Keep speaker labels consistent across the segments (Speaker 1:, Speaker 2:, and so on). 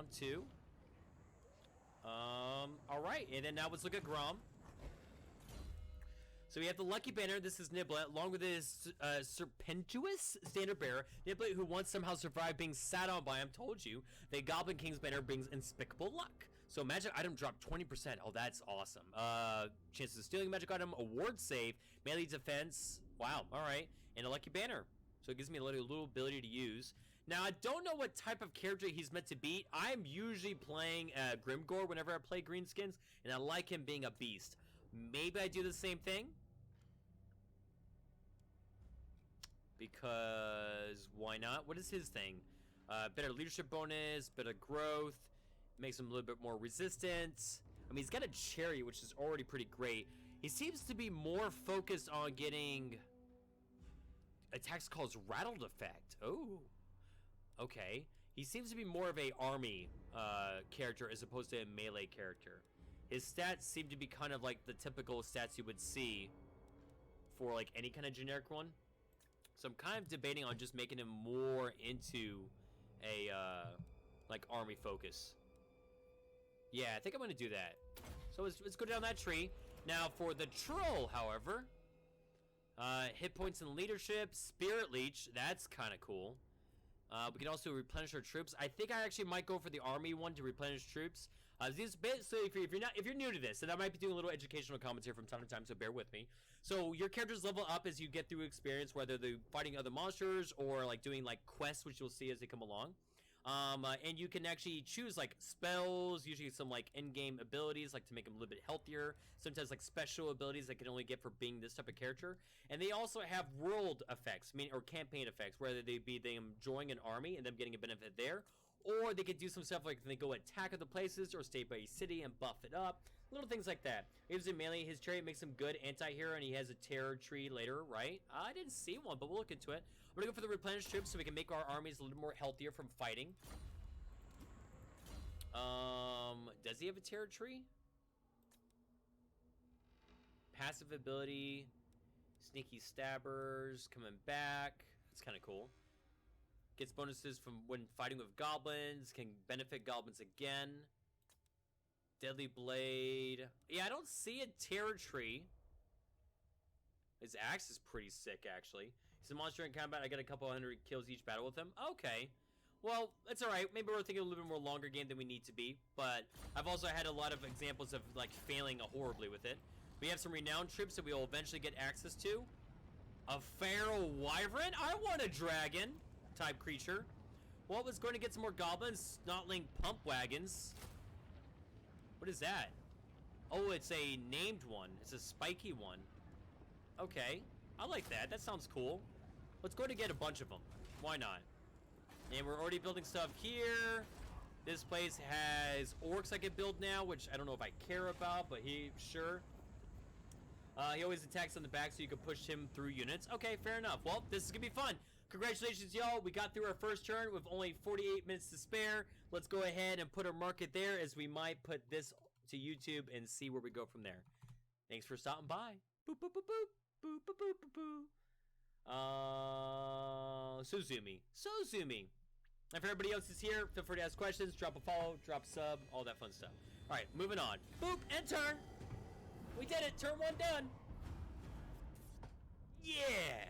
Speaker 1: round 2. All right, and then now let's look at Grom. So we have the Lucky Banner. This is Niblet, along with his serpentuous standard bearer. Niblet, who once somehow survived being sat on by him, told you the Goblin King's banner brings unspeakable luck. So magic item drop 20%. Oh, that's awesome. Chances of stealing magic item, award save, melee defense. Wow, all right. And a Lucky Banner. So it gives me a little ability to use. Now, I don't know what type of character he's meant to beat. I'm usually playing Grimgore whenever I play Greenskins, and I like him being a beast. Maybe I do the same thing. Because why not? What is his thing? Better leadership bonus, better growth, makes him a little bit more resistant. I mean, he's got a cherry, which is already pretty great. He seems to be more focused on getting attacks called rattled effect. Oh, okay. He seems to be more of a army character as opposed to a melee character. His stats seem to be kind of like the typical stats you would see for like any kind of generic one. So I'm kind of debating on just making him more into a like army focus. Yeah, I think I'm gonna do that. So let's go down that tree. Now for the troll, however, hit points and leadership, spirit leech. That's kind of cool. We can also replenish our troops. I think I actually might go for the army one to replenish troops. These bits, so if you're new to this, and I might be doing a little educational comments here from time to time, so bear with me. So your characters level up as you get through experience, whether they're fighting other monsters or like doing like quests, which you'll see as they come along. And you can actually choose like spells, usually some like in-game abilities, like to make them a little bit healthier. Sometimes like special abilities that can only get for being this type of character. And they also have world effects, or campaign effects, whether they be them joining an army and them getting a benefit there, or they could do some stuff like they go attack other places or stay by a city and buff it up. Little things like that. He was in melee. His chariot makes him good anti-hero, and he has a terror tree later, right? I didn't see one, but we'll look into it. We're gonna go for the replenished troops so we can make our armies a little more healthier from fighting. Does he have a terror tree? Passive ability, sneaky stabbers, coming back. That's kind of cool. Gets bonuses from when fighting with goblins, can benefit goblins again. Deadly blade. Yeah, I don't see a terror tree. His axe is pretty sick, actually. He's a monster in combat. I get a couple hundred kills each battle with him. Okay. Well, that's all right. Maybe we're thinking a little bit more longer game than we need to be. But I've also had a lot of examples of like failing horribly with it. We have some renowned troops that we will eventually get access to. A feral wyvern? I want a dragon type creature. Well, was going to get some more goblins. Snotling pump wagons. What is that? Oh, it's a named one. It's a spiky one. Okay, I like that. That sounds cool. Let's go to get a bunch of them. Why not? And we're already building stuff here. This place has orcs I can build now, which I don't know if I care about, but sure. He always attacks on the back, so you can push him through units. Okay, fair enough. Well, this is gonna be fun. Congratulations, y'all. We got through our first turn with only 48 minutes to spare. Let's go ahead and put a market there, as we might put this to YouTube and see where we go from there. Thanks for stopping by. Boop, boop, boop, boop. Boop, boop, boop, boop, boop. So zoomy. So zoomy. If everybody else is here, feel free to ask questions, drop a follow, drop a sub, all that fun stuff. All right, moving on. Boop, and turn. We did it. Turn one done. Yeah.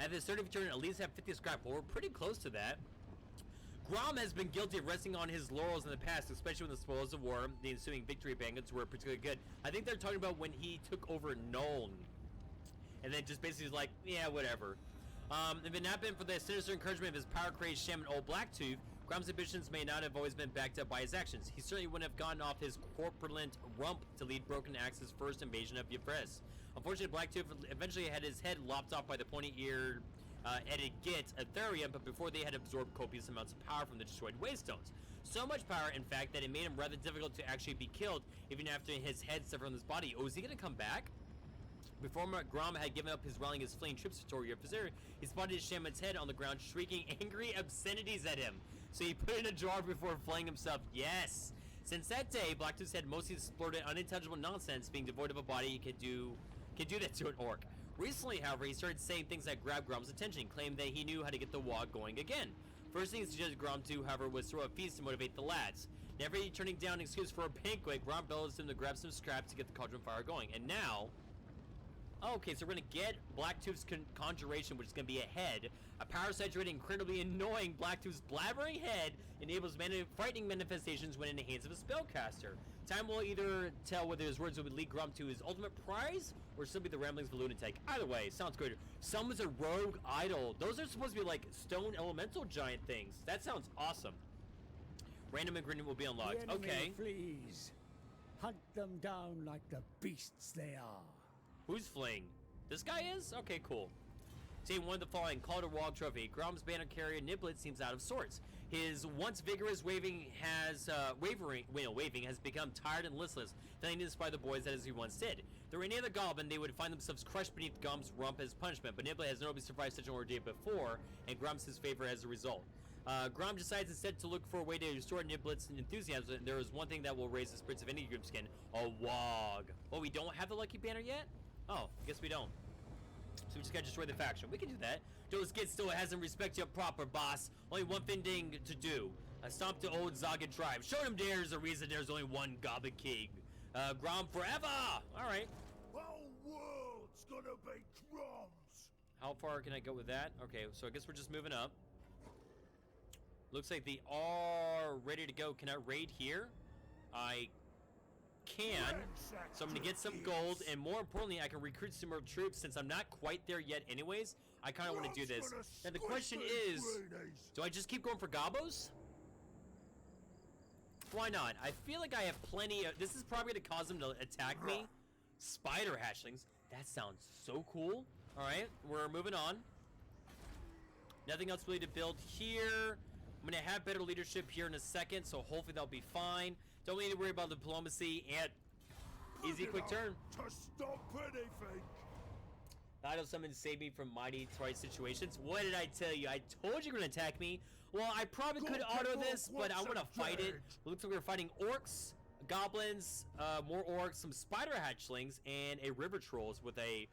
Speaker 1: At this 30th turn, at least have 50 scrap. Well, we're pretty close to that. Grom has been guilty of resting on his laurels in the past, especially when the spoils of war, the ensuing victory banquets were particularly good. I think they're talking about when he took over Nuln. And then just basically like, yeah, whatever. If it had been for the sinister encouragement of his power-crazed shaman Old Blacktooth, Grom's ambitions may not have always been backed up by his actions. He certainly wouldn't have gotten off his corpulent rump to lead Broken Axe's first invasion of Ypres. Unfortunately, Blacktooth eventually had his head lopped off by the pointy-eared Git at Therium, but before they had absorbed copious amounts of power from the destroyed Waystones. So much power, in fact, that it made him rather difficult to actually be killed, even after his head severed from his body. Oh, is he gonna come back? Before Grom had given up his rallying his fleeing troops to Ypres, he spotted his shaman's head on the ground, shrieking angry obscenities at him. So he put it in a jar before flaying himself. Yes! Since that day, Blacktooth's head mostly exploded unintelligible nonsense, being devoid of a body. He can do that to an orc. Recently, however, he started saying things that grabbed Grom's attention, claiming that he knew how to get the wog going again. First thing he suggested Grom do, however, was throw a feast to motivate the lads. Never turning down an excuse for a banquet, Grom bellows him to grab some scraps to get the cauldron fire going. And now... Oh, okay, so we're gonna get Blacktooth's conjuration, which is gonna be a head. A power-saturated, incredibly annoying Blacktooth's blabbering head enables frightening manifestations when in the hands of a spellcaster. Time will either tell whether his words would lead Grom to his ultimate prize, or simply the ramblings of a lunatic. Either way, sounds good. Summons a rogue idol. Those are supposed to be like stone elemental giant things. That sounds awesome. Random ingredient will be unlocked.
Speaker 2: The enemy
Speaker 1: Okay.
Speaker 2: flees. Hunt them down like the beasts they are.
Speaker 1: Who's fleeing? This guy is? Okay, cool. Team one of the following. Call to Wog Trophy. Grom's banner carrier Niblet seems out of sorts. His once vigorous waving has become tired and listless, feeling this by the boys as he once did. If there were any other goblin, they would find themselves crushed beneath Grom's rump as punishment, but Niblet has nobly survived such an ordeal before, and Grom's his favor as a result. Grom decides instead to look for a way to restore Niblet's enthusiasm, and there is one thing that will raise the spirits of any group skin: a wog. Oh, we don't have the lucky banner yet? Oh, I guess we don't. So we just gotta destroy the faction. We can do that. Those kids still hasn't respected you proper, boss. Only one thing to do. Stomp the old Zaga tribe. Show them there's a reason there's only one Goblin King. Grom forever! Alright.
Speaker 3: The whole world's gonna be Grom's.
Speaker 1: How far can I go with that? Okay, so I guess we're just moving up. Looks like they are ready to go. Can I raid here? I can. So I'm gonna get some gold, and more importantly, I can recruit some more troops since I'm not quite there yet anyways. I kind of want to do this. Now the question is, do I just keep going for gobos? Why not? I feel like I have plenty of... This is probably gonna cause them to attack me. Spider hatchlings. That sounds so cool. Alright, we're moving on. Nothing else really to build here. I'm gonna have better leadership here in a second, so hopefully they'll be fine. Don't need to worry about diplomacy, and easy quick turn.
Speaker 3: To stop anything.
Speaker 1: Idol summon saved me from mighty twice situations. What did I tell you? I told you were gonna attack me. Well, I probably could auto this, but I want to fight it. Looks like we're fighting orcs, goblins, more orcs, some spider hatchlings, and a river trolls with a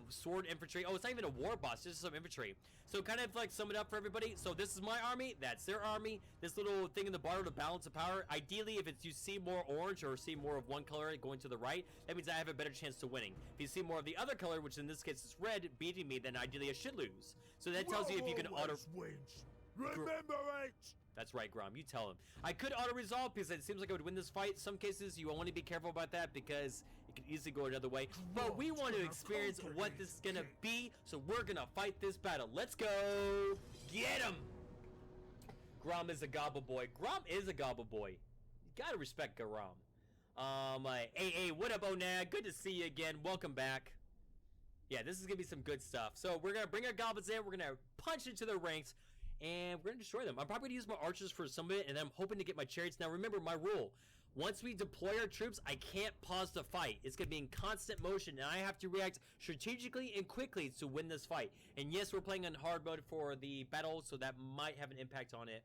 Speaker 1: sword infantry. Oh, it's not even a war boss, just some infantry. So kind of like sum it up for everybody. So this is my army, that's their army. This little thing in the bottom to balance the power. Ideally, if it's you see more orange or see more of one color going to the right, that means I have a better chance to winning. If you see more of the other color, which in this case is red, beating me, then ideally I should lose. So that tells you if you can auto...
Speaker 3: Wins. Remember it.
Speaker 1: That's right, Grom. You tell him. I could auto-resolve because it seems like I would win this fight. Some cases, you want to be careful about that because it can easily go another way. But we want to experience what this is going to be, so we're going to fight this battle. Let's go! Get him! Grom is a gobble boy. Grom is a gobble boy. You gotta respect Grom. Hey, what up, Onag? Good to see you again. Welcome back. Yeah, this is going to be some good stuff. So we're going to bring our goblins in. We're going to punch into their ranks. And we're going to destroy them. I'm probably going to use my archers for some of it, and I'm hoping to get my chariots. Now, remember my rule. Once we deploy our troops, I can't pause the fight. It's going to be in constant motion, and I have to react strategically and quickly to win this fight. And yes, we're playing on hard mode for the battle, so that might have an impact on it.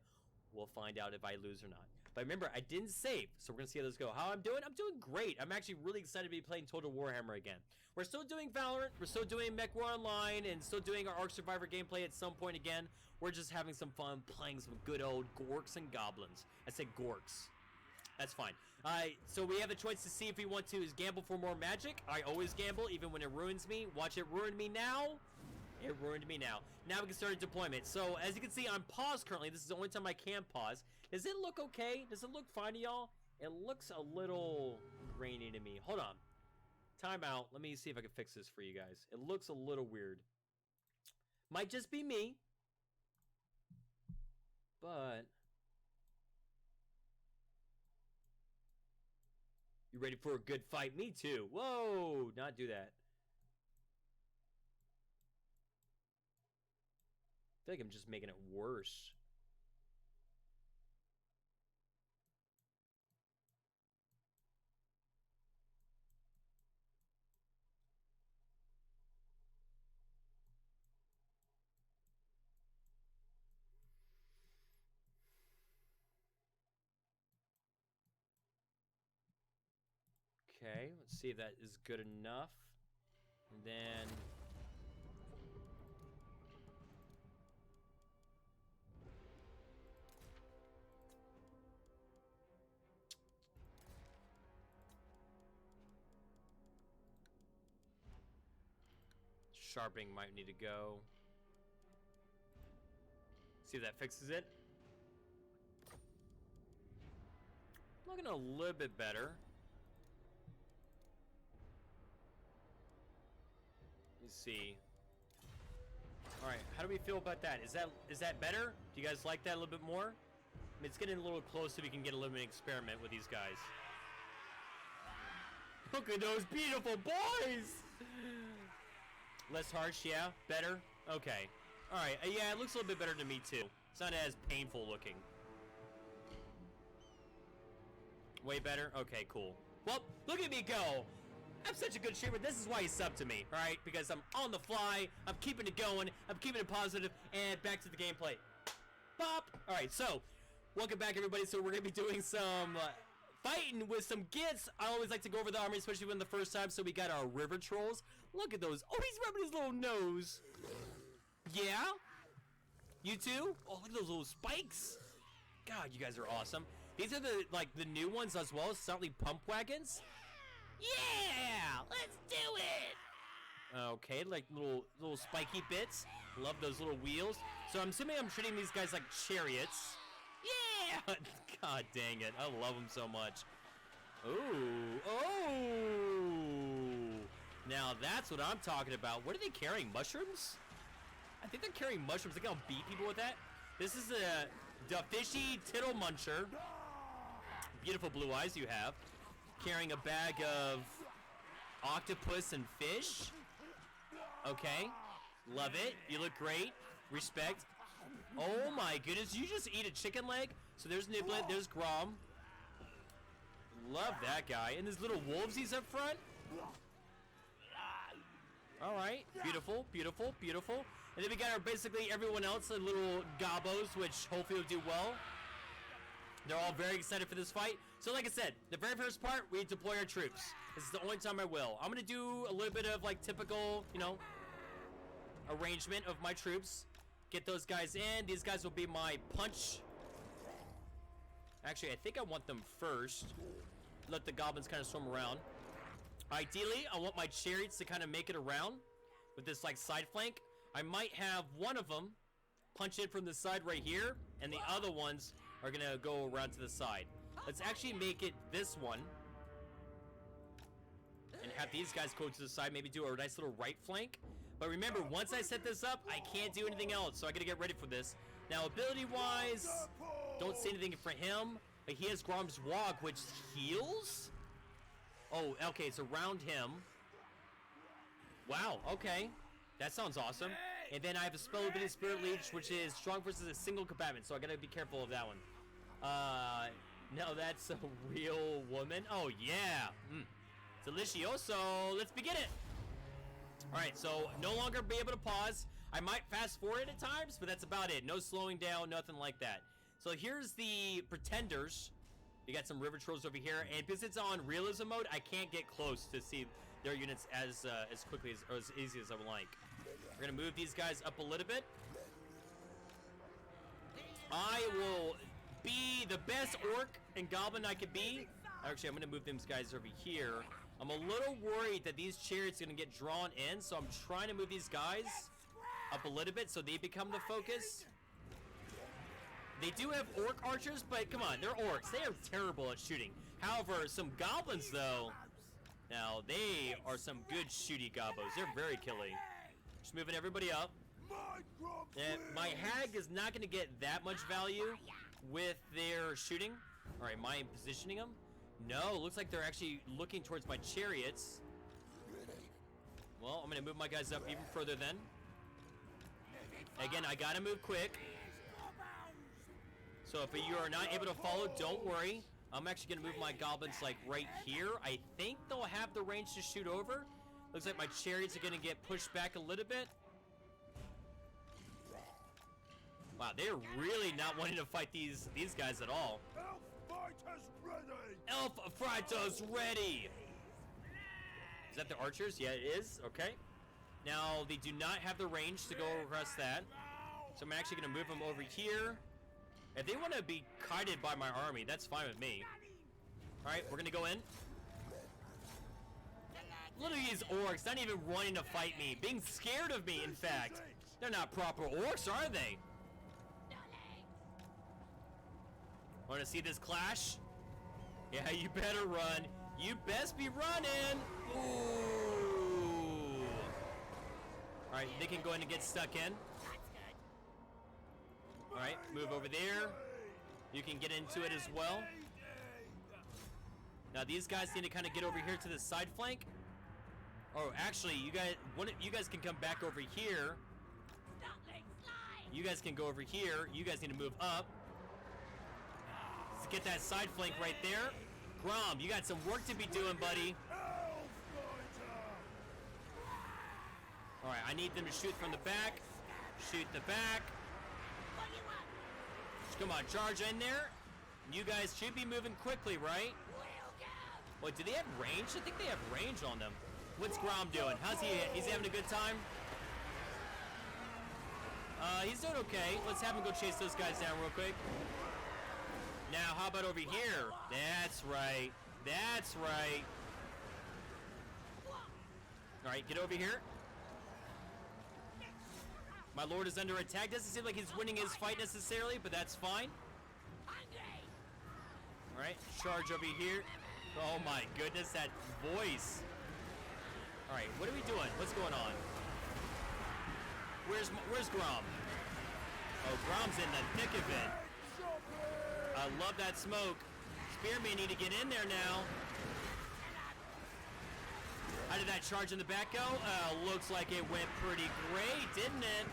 Speaker 1: We'll find out if I lose or not. But remember, I didn't save, so we're going to see how this goes. How I'm doing? I'm doing great. I'm actually really excited to be playing Total Warhammer again. We're still doing Valorant, we're still doing Mech War Online, and still doing our Ark Survivor gameplay at some point again. We're just having some fun playing some good old Gorks and Goblins. I said Gorks. That's fine. So we have a choice to see if we want to gamble for more magic. I always gamble, even when it ruins me. Watch it ruin me now. It ruined me now. Now we can start a deployment. So as you can see, I'm paused currently. This is the only time I can pause. Does it look okay? Does it look fine to y'all? It looks a little grainy to me. Hold on. Time out. Let me see if I can fix this for you guys. It looks a little weird. Might just be me. But... You ready for a good fight? Me too. Whoa! Not do that. I feel like I'm just making it worse. Okay, let's see if that is good enough. And then... sharpening might need to go. See if that fixes it. Looking a little bit better. Let's see. All right, how do we feel about that? Is that better? Do you guys like that a little bit more? I mean, it's getting a little close so we can get a little bit of experiment with these guys. Look at those beautiful boys! Less harsh, yeah? Better? Okay. Alright, yeah, it looks a little bit better to me too. It's not as painful looking. Way better? Okay, cool. Well, look at me go! I'm such a good streamer. This is why you sub to me, alright? Because I'm on the fly, I'm keeping it going, I'm keeping it positive, and back to the gameplay. Bop! Alright, so, welcome back everybody. So we're gonna be doing some fighting with some gits. I always like to go over the army, especially when the first time. So we got our river trolls. Look at those. Oh, he's rubbing his little nose. Yeah? You too? Oh, look at those little spikes. God, you guys are awesome. These are the new ones as well, slightly pump wagons. Yeah! Let's do it! Okay, like little spiky bits. Love those little wheels. So I'm assuming I'm treating these guys like chariots. Yeah! God dang it. I love them so much. Ooh. Oh! Now that's what I'm talking about. What are they carrying? Mushrooms? I think they're carrying mushrooms. They can beat people with that. This is the fishy tittle muncher. Beautiful blue eyes you have. Carrying a bag of octopus and fish. Okay. Love it. You look great. Respect. Oh my goodness. You just eat a chicken leg? So there's Niblet. There's Grom. Love that guy. And there's little wolvesies up front. Alright. Beautiful. Beautiful. Beautiful. And then we got our basically everyone else, the little gobos, which hopefully will do well. They're all very excited for this fight. So like I said, the very first part, we deploy our troops. This is the only time I will. I'm going to do a little bit of like typical, you know, arrangement of my troops. Get those guys in. These guys will be my punch. Actually, I think I want them first. Let the goblins kind of swim around. Ideally, I want my chariots to kind of make it around with this like side flank. I might have one of them punch in from the side right here, and the other ones are gonna go around to the side. Let's actually make it this one and have these guys go to the side, maybe do a nice little right flank. But remember, once I set this up, I can't do anything else, so I gotta get ready for this. Now, ability-wise, don't say anything for him, but he has Grom's Wog, which heals? Oh, okay, it's around him. Wow, okay. That sounds awesome. And then I have a spell ability, Spirit Leech, which is strong versus a single combatant, so I gotta be careful of that one. No, that's a real woman. Oh, yeah. Delicioso. Let's begin it. All right, so no longer be able to pause. I might fast forward at times, but that's about it. No slowing down, nothing like that. So here's the pretenders. You got some river trolls over here, and because it's on realism mode, I can't get close to see their units as quickly or as easy as I would like. We're gonna move these guys up a little bit. I will be the best orc and goblin I could be. Actually, I'm gonna move these guys over here. I'm a little worried that these chariots are gonna get drawn in, so I'm trying to move these guys up a little bit so they become the focus. They do have orc archers, but come on, they're orcs. They are terrible at shooting. However, some goblins, though, now they are some good shooty gobos. They're very killy. Just moving everybody up. And my hag is not going to get that much value with their shooting. All right, am I positioning them? No, looks like they're actually looking towards my chariots. Well, I'm going to move my guys up even further then. Again, I got to move quick. So if you are not able to follow, don't worry. I'm actually going to move my goblins like right here. I think they'll have the range to shoot over. Looks like my chariots are going to get pushed back a little bit. Wow, they're really not wanting to fight these guys at all.
Speaker 3: Elf fighters ready!
Speaker 1: Elf fighters ready! Is that the archers? Yeah, it is. Okay. Now, they do not have the range to go across that. So I'm actually going to move them over here. If they want to be kited by my army, that's fine with me. Alright, we're going to go in. Look at these orcs, not even wanting to fight me. Being scared of me, in fact. They're not proper orcs, are they? Want to see this clash? Yeah, you better run. You best be running. Ooh. Alright, they can go in and get stuck in. Alright, move over there. You can get into it as well. Now these guys need to kind of get over here to the side flank. Oh, actually, you guys can come back over here. You guys can go over here. You guys need to move up. Let's get that side flank right there. Grom, you got some work to be doing, buddy. Alright, I need them to shoot from the back. Shoot the back. Come on, charge in there. You guys should be moving quickly, right? Wait, do they have range? I think they have range on them. What's Grom doing? How's he? He's having a good time? He's doing okay. Let's have him go chase those guys down real quick. Now, how about over here? That's right. That's right. Alright, get over here. My lord is under attack. Doesn't seem like he's winning his fight necessarily, but that's fine. Alright, charge over here. Oh my goodness, that voice. Alright, what are we doing? What's going on? Where's Grom? Oh, Grom's in the thick of it. I love that smoke. Spearmen need to get in there now. How did that charge in the back go? Looks like it went pretty great, didn't it?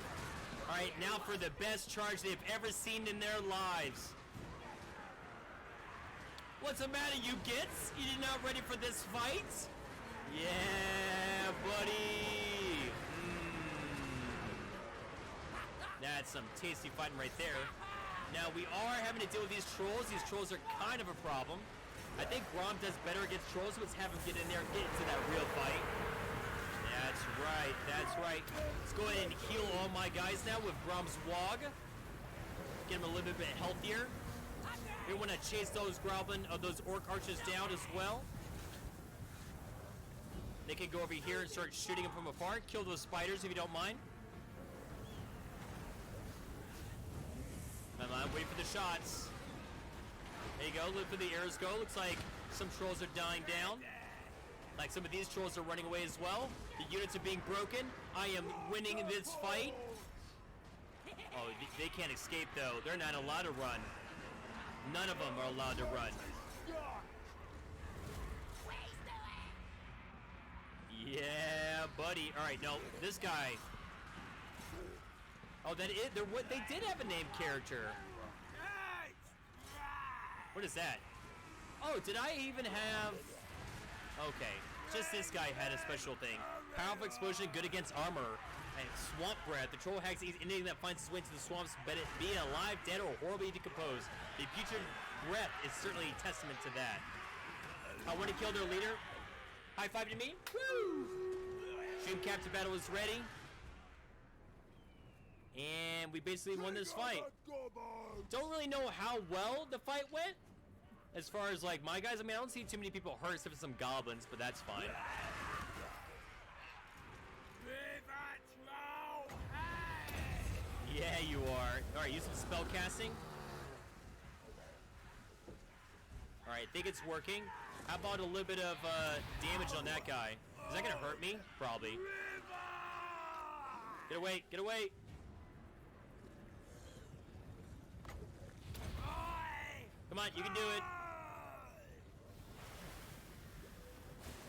Speaker 1: Alright, now for the best charge they've ever seen in their lives. What's the matter, you gits? You're not ready for this fight? Yeah, buddy. That's some tasty fighting right there. Now, we are having to deal with these trolls. These trolls are kind of a problem. I think Grom does better against trolls. Let's have him get in there and get into that real fight. That's right. That's right. Let's go ahead and heal all my guys now with Grom's Wog. Get him a little bit healthier. We want to chase those those orc archers down as well. They can go over here and start shooting them from afar. Kill those spiders if you don't mind. I'm waiting for the shots. There you go. Look for the arrows go. Looks like some trolls are dying down. Like some of these trolls are running away as well. The units are being broken. I am winning this fight. Oh, they can't escape though. They're not allowed to run. None of them are allowed to run. Yeah, buddy. All right, no, this guy. Oh, that is. They did have a named character. What is that? Oh, did I even have? Okay, just this guy had a special thing. Powerful explosion, good against armor. And swamp breath. The troll hacks anything that finds its way into the swamps, be it alive, dead, or horribly decomposed. The putrid breath is certainly a testament to that. I want to kill their leader. High five to me. Woo! Stream captain battle is ready. And we basically won this fight. Don't really know how well the fight went. As far as like my guys, I mean, I don't see too many people hurt except for some goblins, but that's fine. Yeah, you are. Alright, use some spell casting. Alright, I think it's working. How about a little bit of damage on that guy? Is that gonna hurt me? Probably. Get away, get away. Come on, you can do it.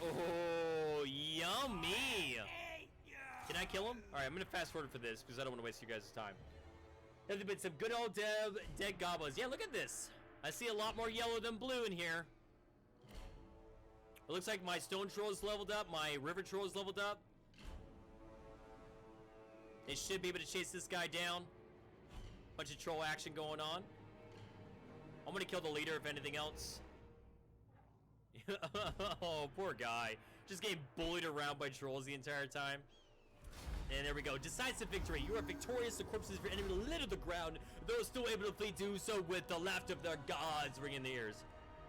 Speaker 1: Oh, yummy. Can I kill him? Alright, I'm gonna fast forward for this because I don't want to waste you guys' time. There's been some good old dead goblins. Yeah, look at this. I see a lot more yellow than blue in here. It looks like my stone troll is leveled up, my river troll is leveled up. They should be able to chase this guy down. Bunch of troll action going on. I'm gonna kill the leader if anything else. Oh, poor guy. Just getting bullied around by trolls the entire time. And there we go. Decisive victory. You are victorious. The corpses of your enemy litter the ground. Those still able to flee do so with the laughter of their gods ringing in the ears.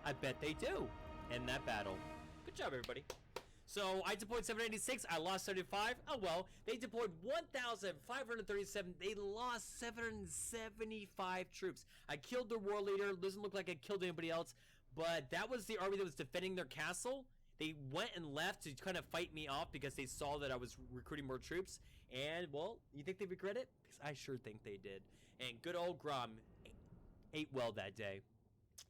Speaker 1: I bet they do. End that battle. Good job, everybody. So I deployed 786. I lost 75. Oh well. They deployed 1,537. They lost 775 troops. I killed their war leader. Doesn't look like I killed anybody else. But that was the army that was defending their castle. They went and left to kind of fight me off because they saw that I was recruiting more troops. And, well, you think they regret it? Because I sure think they did. And good old Grom ate well that day.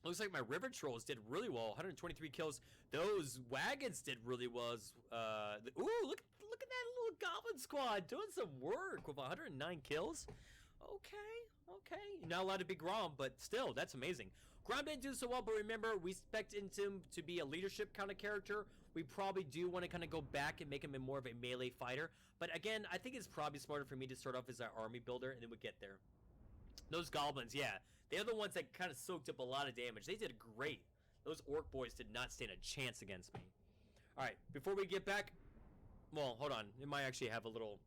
Speaker 1: Looks like my river trolls did really well. 123 kills. Those wagons did really well. Ooh, look at that little goblin squad doing some work with 109 kills. Okay. You're not allowed to be Grom, but still, that's amazing. Grom didn't do so well, but remember, we expect him to be a leadership kind of character. We probably do want to kind of go back and make him more of a melee fighter. But again, I think it's probably smarter for me to start off as an army builder, and then we get there. Those goblins, yeah. They're the ones that kind of soaked up a lot of damage. They did great. Those orc boys did not stand a chance against me. All right, before we get back, well, hold on. It might actually have a little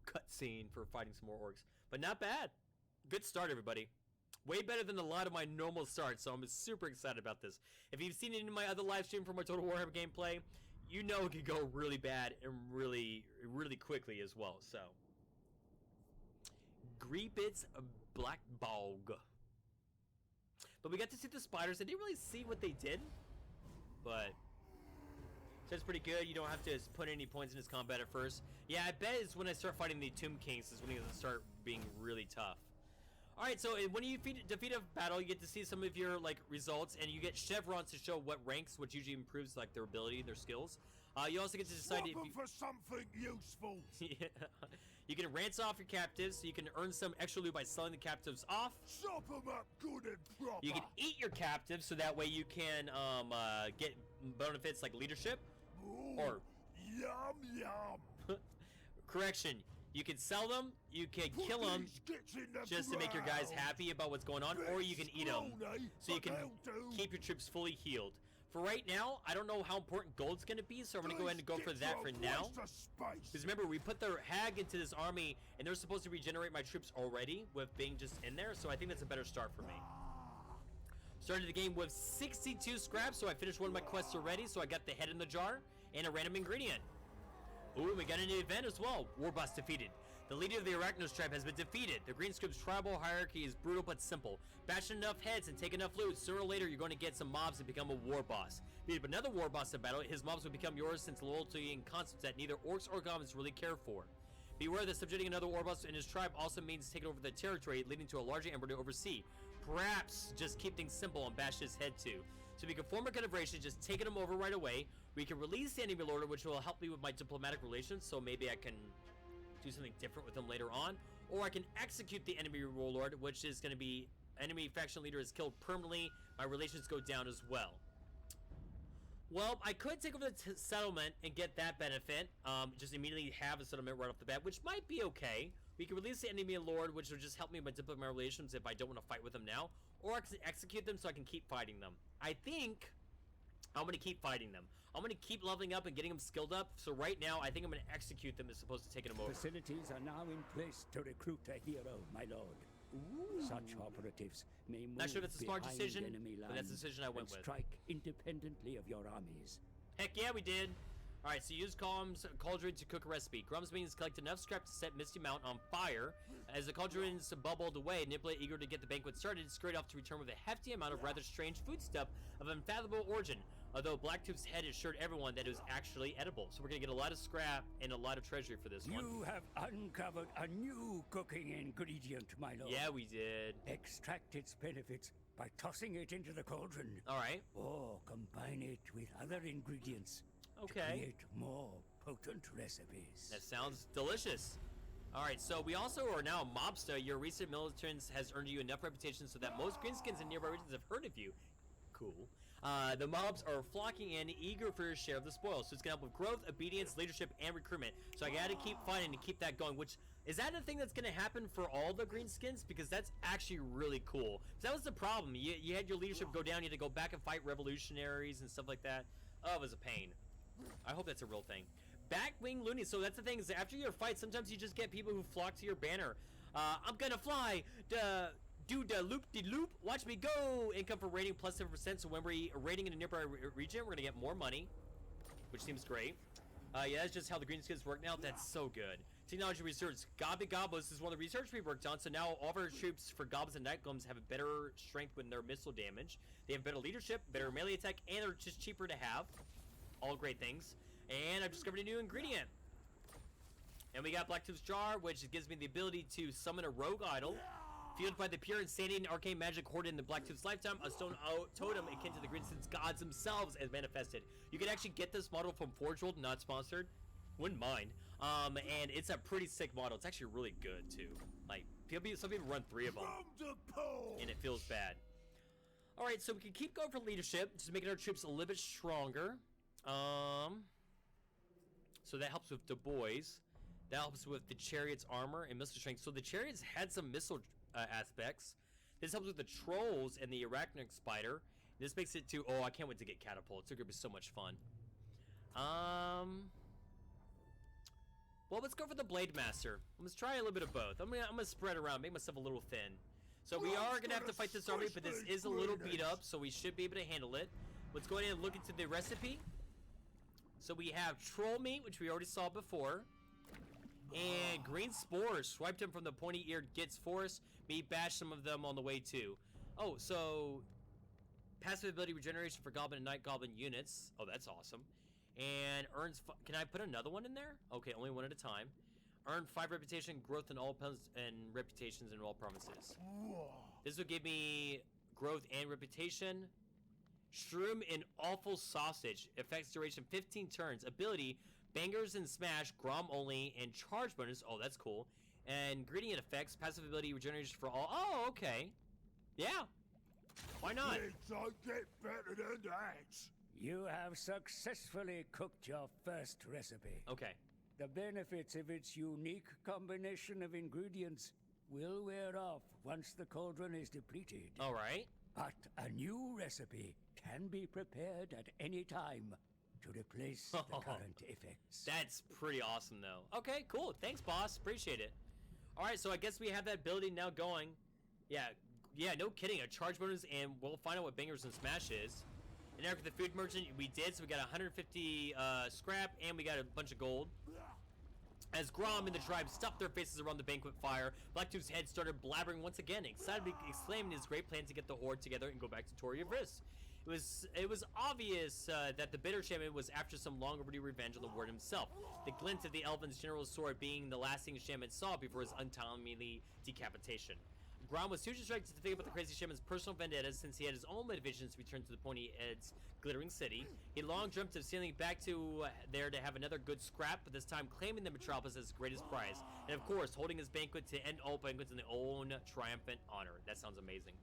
Speaker 1: cut scene for fighting some more orcs. But not bad. Good start, everybody. Way better than a lot of my normal starts, so I'm super excited about this. If you've seen it in my other live stream from my Total Warhammer gameplay, you know it could go really bad and really quickly as well, so. Greebit's Black Bog. But we got to see the spiders. I didn't really see what they did, but that's pretty good. You don't have to put any points in his combat at first. Yeah, I bet it's when I start fighting the Tomb Kings is when he's gonna start being really tough. Alright, so when you defeat a battle, you get to see some of your, results, and you get chevrons to show what ranks, which usually improves, their ability and their skills. You also get to decide if you...
Speaker 3: for something useful.
Speaker 1: Yeah. You can rance off your captives, so you can earn some extra loot by selling the captives off.
Speaker 3: Chop them up good and proper.
Speaker 1: You can eat your captives, so that way you can, get benefits like leadership.
Speaker 3: Ooh,
Speaker 1: or...
Speaker 3: Yum, yum.
Speaker 1: Correction. You can sell them, you can kill them just to make your guys happy about what's going on, or you can eat them so you can keep your troops fully healed. For right now, I don't know how important gold's going to be, so I'm going to go ahead and go for that for now. Because remember, we put the hag into this army, and they're supposed to regenerate my troops already with being just in there, so I think that's a better start for me. Started the game with 62 scraps, so I finished one of my quests already, so I got the head in the jar and a random ingredient. Ooh, we got a new event as well. War boss defeated. The leader of the Arachnos tribe has been defeated. The Green Script's tribal hierarchy is brutal but simple. Bash enough heads and take enough loot, sooner or later you're going to get some mobs and become a war boss. Beat up another war boss in battle, his mobs will become yours since loyalty and concepts that neither orcs or goblins really care for. Beware that subjugating another war boss in his tribe also means taking over the territory, leading to a larger empire to oversee. Perhaps just keep things simple and bash his head too. So we can form a confederation, just taking him over right away. We can release the enemy lord, which will help me with my diplomatic relations, so maybe I can do something different with him later on. Or I can execute the enemy warlord, which is going to be enemy faction leader is killed permanently. My relations go down as well. Well, I could take over the settlement and get that benefit. Just immediately have a settlement right off the bat, which might be okay. We can release the enemy lord, which will just help me with my diplomatic relations if I don't want to fight with them now. Or I can execute them so I can keep fighting them. I think I'm going to keep fighting them. I'm going to keep leveling up and getting them skilled up. So right now, I think I'm going to execute them as opposed to taking them over.
Speaker 2: Facilities are now in place to recruit a hero, my lord. Ooh. Such operatives may move
Speaker 1: Not sure if it's a smart
Speaker 2: behind
Speaker 1: decision,
Speaker 2: enemy
Speaker 1: but that's the decision I went with.
Speaker 2: Strike independently of your armies.
Speaker 1: Heck yeah, we did. All right, so use Grom's cauldron to cook a recipe. Grom's minions collect enough scrap to set Misty Mount on fire. As the cauldrons bubbled away, Nibla, eager to get the banquet started, scurried off to return with a hefty amount of rather strange food stuff of unfathomable origin. Although Blacktooth's head assured everyone that it was actually edible. So we're gonna get a lot of scrap and a lot of treasury for this one.
Speaker 2: You have uncovered a new cooking ingredient, my lord.
Speaker 1: Yeah, we did.
Speaker 2: Extract its benefits by tossing it into the cauldron.
Speaker 1: All right.
Speaker 2: Or combine it with other ingredients.
Speaker 1: Okay.
Speaker 2: To create more potent recipes.
Speaker 1: That sounds delicious. All right, so we also are now a mobster. Your recent militants has earned you enough reputation so that most greenskins in nearby regions have heard of you. Cool. The mobs are flocking in, eager for your share of the spoils. So it's gonna help with growth, obedience, leadership, and recruitment. So I gotta keep fighting to keep that going, which is that a thing that's gonna happen for all the greenskins? Because that's actually really cool. That was the problem. You had your leadership go down, you had to go back and fight revolutionaries and stuff like that. Oh, it was a pain. I hope that's a real thing. Backwing loonies. So that's the thing, is after your fight, sometimes you just get people who flock to your banner. I'm gonna fly. Do the loop-de-loop. Watch me go. Income for rating plus 7%. So when we're rating in a nearby region, we're gonna get more money, which seems great. Yeah, that's just how the green skins work now. That's so good. Technology research. Gobby Gobbles is one of the research we worked on. So now all of our troops for Goblins and Night Golems have a better strength with their missile damage. They have better leadership, better melee attack, and they're just cheaper to have. All great things. And I've discovered a new ingredient. And we got Blacktooth's Jar, which gives me the ability to summon a rogue idol. Fueled by the pure insanity and arcane magic hoarded in the Blacktooth's lifetime, a stone totem akin to the Greenstone's gods themselves as manifested. You can actually get this model from Forge World, not sponsored. Wouldn't mind. And it's a pretty sick model. It's actually really good too. Like, some people run 3 of them,
Speaker 3: Grom The Paunch.
Speaker 1: and it feels bad. All right, so we can keep going for leadership, just making our troops a little bit stronger. So that helps with the boys. That helps with the chariot's armor and missile strength. So the chariots had some missile aspects. This helps with the trolls and the arachnid spider. This makes it to, oh, I can't wait to get catapults. It's gonna be so much fun. Well, let's go for the Blade Master. Let's try a little bit of both. I'm gonna spread around, make myself a little thin. So we are gonna have to fight this army, but this is a little beat up, so we should be able to handle it. Let's go ahead and look into the recipe. So we have troll meat, which we already saw before. And green spores. Swiped them from the pointy-eared Gitz forest. Me bash some of them on the way too. Oh, so passive ability regeneration for Goblin and Night Goblin units. Oh, that's awesome. And earns. Can I put another one in there? Okay, only one at a time. Earn 5 reputation, growth in all and reputations in all provinces. This will give me growth and reputation. Shroom in Awful Sausage. Effects duration 15 turns. Ability Bangers and Smash, Grom only, and charge bonus. Oh, that's cool. And ingredient effects, passive ability regeneration for all. Oh, okay. Yeah. Why not?
Speaker 3: Things don't get better than that.
Speaker 2: You have successfully cooked your first recipe.
Speaker 1: Okay.
Speaker 2: The benefits of its unique combination of ingredients will wear off once the cauldron is depleted.
Speaker 1: All right.
Speaker 2: But a new recipe can be prepared at any time to replace the current effects.
Speaker 1: That's pretty awesome, though. Okay, cool. Thanks, boss. Appreciate it. All right, so I guess we have that ability now going. Yeah, no kidding. A charge bonus, and we'll find out what Bangers and Smash is. And after the food merchant, we did, so we got 150 scrap, and we got a bunch of gold. As Grom and the tribe stuffed their faces around the banquet fire, Blacktooth's head started blabbering once again, excitedly exclaiming his great plan to get the horde together and go back to Toria Vriss. It was obvious that the bitter shaman was after some long overdue revenge on the warden himself. The glint of the elven's general's sword being the last thing shaman saw before his untimely decapitation. Grom was too distracted to think about the crazy shaman's personal vendetta since he had his own motivations to return to the Pointy-Head's glittering city. He long dreamt of sailing back to there to have another good scrap, but this time claiming the metropolis as his greatest prize. And of course, holding his banquet to end all banquets in their own triumphant honor. That sounds amazing.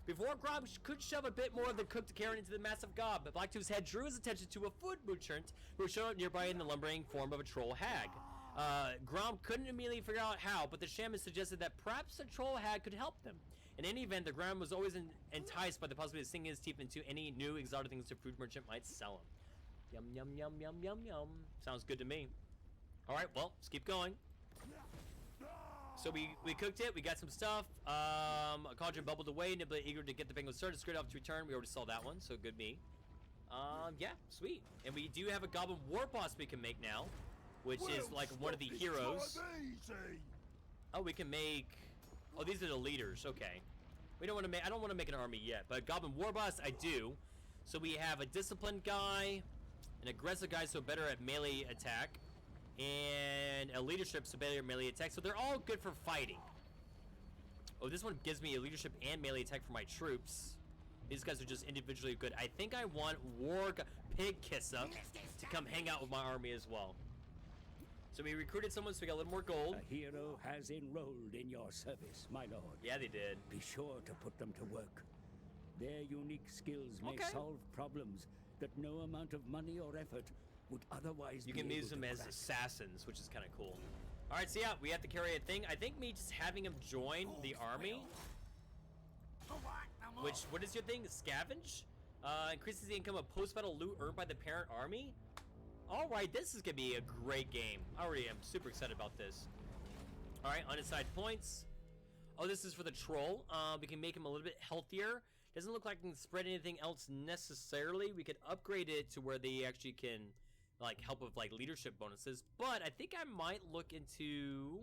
Speaker 1: Before Grom could shove a bit more of the cooked carrot into the massive gob, but Blacktooth's head drew his attention to a food merchant who showed up nearby in the lumbering form of a troll hag. Grom couldn't immediately figure out how, but the shaman suggested that perhaps the troll hag could help them. In any event, the Grom was always enticed by the possibility of sinking his teeth into any new exotic things the food merchant might sell him. Yum, yum, yum, yum, yum, yum. Sounds good to me. All right, well, let's keep going. So we cooked it, we got some stuff. A cauldron bubbled away, Nibbler eager to get the banquet started, straight off to return. We already saw that one, so good me. Yeah, sweet. And we do have a goblin war boss we can make now, which is like one of the heroes. Oh, we can make. Oh, these are the leaders. Okay. We don't want to make. I don't want to make an army yet, but goblin war boss I do. So we have a disciplined guy, an aggressive guy, so better at melee attack, and a leadership, so better at melee attack. So they're all good for fighting. Oh, this one gives me a leadership and melee attack for my troops. These guys are just individually good. I think I want Pig Kissa to come hang out with my army as well. So we recruited someone, so we got a little more gold.
Speaker 2: A hero has enrolled in your service, my lord.
Speaker 1: Yeah, they did.
Speaker 2: Be sure to put them to work. Their unique skills may solve problems that no amount of money or effort would otherwise be able to
Speaker 1: You can use them as assassins, which is kind of cool. All right, so yeah, we have to carry a thing. I think me just having him join the army, which, what is your thing? Scavenge? Increases the income of post-battle loot earned by the parent army? All right, this is gonna be a great game. I already am super excited about this. All right, unassigned points. Oh, this is for the troll. We can make him a little bit healthier. Doesn't look like I can spread anything else necessarily. We could upgrade it to where they actually can, like, help with, like, leadership bonuses. But I think I might look into...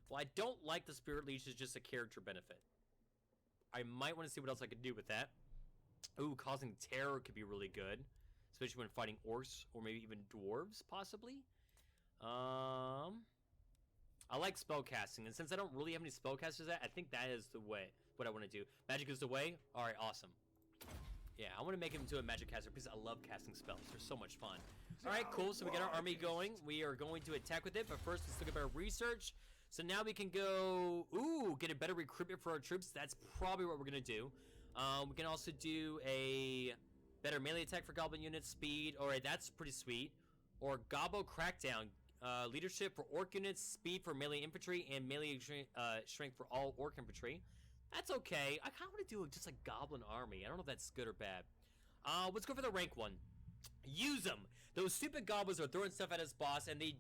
Speaker 1: Well, I don't like the Spirit Leech as just a character benefit. I might want to see what else I could do with that. Ooh, causing terror could be really good. Especially when fighting orcs or maybe even dwarves, possibly. I like spellcasting, and since I don't really have any spellcasters I think that is the way, what I want to do. Magic is the way? Alright, awesome. Yeah, I want to make him into a magic caster because I love casting spells. They're so much fun. Alright, cool, so we got our army going. We are going to attack with it, but first let's look at our research. So now we can go, get a better recruitment for our troops. That's probably what we're going to do. We can also do a better melee attack for goblin units, speed. Alright, that's pretty sweet. Or Gobbo Crackdown. Leadership for orc units, speed for melee infantry, and melee strength for all orc infantry. That's okay. I kind of want to do just a goblin army. I don't know if that's good or bad. Let's go for the rank one. Use them. Those stupid goblins are throwing stuff at us, boss, and they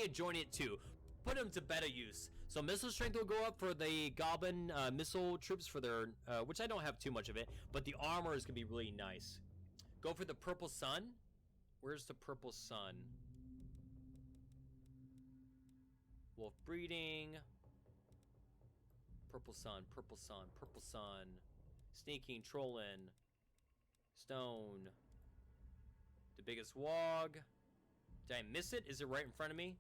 Speaker 1: enjoy it too. Put them to better use. So missile strength will go up for the goblin missile troops for their, which I don't have too much of it, but the armor is gonna be really nice. Go for the purple sun. Where's the purple sun? Wolf breeding. Purple sun, purple sun, purple sun. Sneaking, trolling. Stone. The biggest wog. Did I miss it? Is it right in front of me?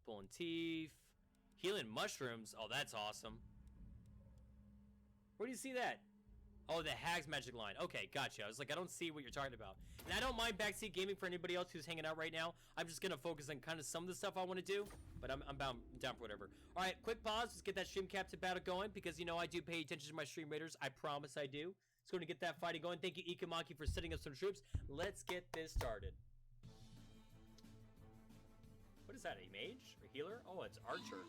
Speaker 1: Pulling teeth. Healing mushrooms. Oh, that's awesome. Where do you see that? Oh, the Hag's Magic line. Okay, gotcha. I was like, I don't see what you're talking about. And I don't mind backseat gaming for anybody else who's hanging out right now. I'm just going to focus on kind of some of the stuff I want to do. But I'm down for whatever. All right, quick pause. Let's get that stream captain battle going. Because, you know, I do pay attention to my stream raiders. I promise I do. It's going to get that fighting going. Thank you, Ikamaki, for setting up some troops. Let's get this started. What is that, a mage? A healer? Oh, it's Archer.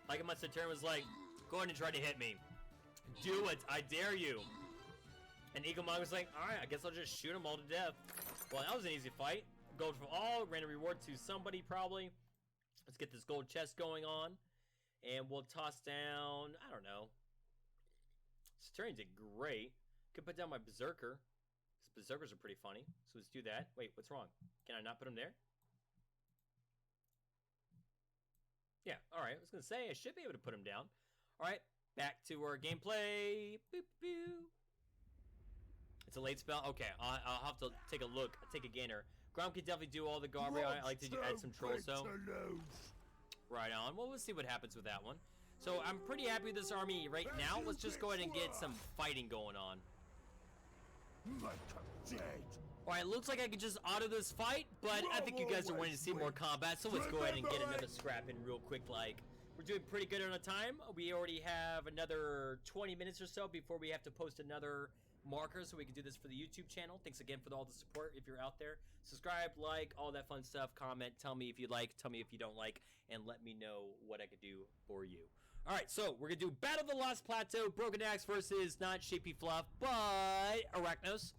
Speaker 1: Like a Centurion was like, go ahead and try to hit me. Do it, I dare you. And Ikamaki was like, alright, I guess I'll just shoot them all to death. Well, that was an easy fight. Gold for all, random reward to somebody probably. Let's get this gold chest going on. And we'll toss down, I don't know. Centurion did great. Could put down my Berserker. Because Berserkers are pretty funny. So let's do that. Wait, what's wrong? Can I not put him there? Yeah, alright. I was going to say, I should be able to put him down. Alright, back to our gameplay. Boop, boop. It's a late spell? Okay, I'll have to take a look. Take a gainer. Grom can definitely do all the garbage. I like to add some trolls, so. Right on. Well, let's see what happens with that one. So, I'm pretty happy with this army right now. Let's just go ahead and get some fighting going on. Alright, looks like I could just auto this fight, but I think you guys are wanting to see more combat, so let's go ahead and get another scrap in real quick. Like, we're doing pretty good on the time. We already have another 20 minutes or so before we have to post another marker, so we can do this for the YouTube channel. Thanks again for all the support if you're out there. Subscribe, like, all that fun stuff. Comment, tell me if you like, tell me if you don't like, and let me know what I could do for you. Alright, so we're going to do Battle of the Lost Plateau, Broken Axe versus not Shapey Fluff, but Arachnos.